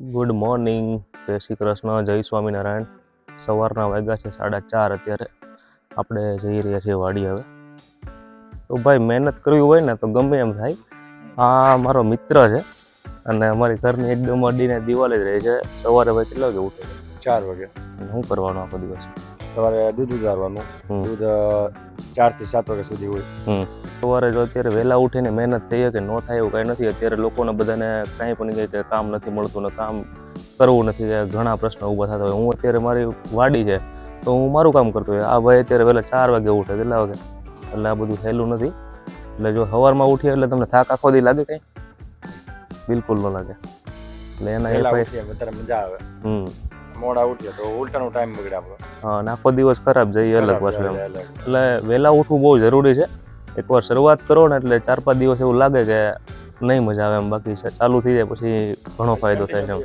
Good morning, જય શ્રી કૃષ્ણ, જય સ્વામિનારાયણ. સવારના વાગ્યા છે 4:30. અત્યારે આપણે જઈ રહ્યા છીએ વાડી. હવે તો ભાઈ મહેનત કરવી હોય ને તો ગમે એમ થાય. આ મારો મિત્ર છે અને અમારી ઘરની એકદમ અડીને દિવાલ જ રહે છે. સવારે ભાઈ કેટલા વાગે ઉઠે? 4 વાગે. અને શું કરવાનું આખો દિવસ? સવારે દૂધ ઉતારવાનું. દૂધ 4 થી 7 વાગ્યા સુધી હોય. સવારે જો અત્યારે વહેલા ઉઠીને મહેનત થઈ કે ન થાય એવું કાંઈ નથી. અત્યારે લોકોને બધાને કાંઈ પણ કહે કે કામ નથી મળતું ને કામ કરવું નથી, કે ઘણા પ્રશ્નો ઊભા થતા હોય. હું અત્યારે મારી વાડી છે તો હું મારું કામ કરતો હોય. આ ભાઈ અત્યારે વહેલા 4 વાગે ઉઠે. કેટલા વાગે? એટલે આ બધું સહેલું નથી. એટલે જો સવારમાં ઉઠીએ એટલે તમને થાક આખો દી લાગે? કંઈ બિલકુલ ન લાગે. એટલે એના એ વધારે મજા આવે. મોડા ઉઠીએ તો ઉલટાનો ટાઈમ બગડે આપણો. હા, આખો દિવસ ખરાબ જઈએ અલગ પાછું એમ. એટલે વહેલા ઉઠવું બહુ જરૂરી છે. એકવાર શરૂઆત કરો ને એટલે 4-5 દિવસ એવું લાગે કે નહીં મજા આવે એમ, બાકી ચાલુ થઈ જાય પછી ઘણો ફાયદો થાય છે એમ.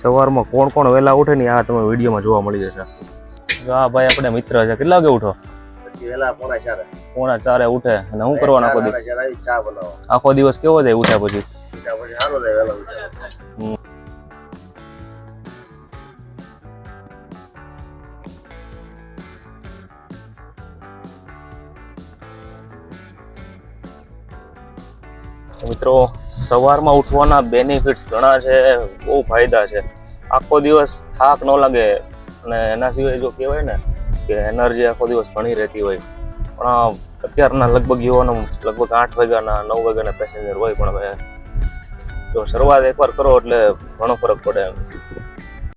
સવારમાં કોણ કોણ વહેલા ઉઠે ને આ તમે વિડીયોમાં જોવા મળી જશે. હા ભાઈ, આપણે મિત્ર છે. કેટલા વાગે ઉઠો? પોણા 4 ઉઠે. અને શું કરવાનું આખો દિવસ? આખો દિવસ કેવો જાય ઉઠ્યા પછી? મિત્રો, સવારમાં ઉઠવાના બેનિફિટ્સ ઘણા છે, બહુ ફાયદા છે. આખો દિવસ થાક ન લાગે. અને એના સિવાય જો કહેવાય ને કે એનર્જી આખો દિવસ ઘણી રહેતી હોય. પણ અત્યારના લગભગ યુવાનો લગભગ 8 વાગ્યાના 9 વાગ્યાના પેસેન્જર હોય. પણ હવે જો શરૂઆત એકવાર કરો એટલે ઘણો ફરક પડે એમ.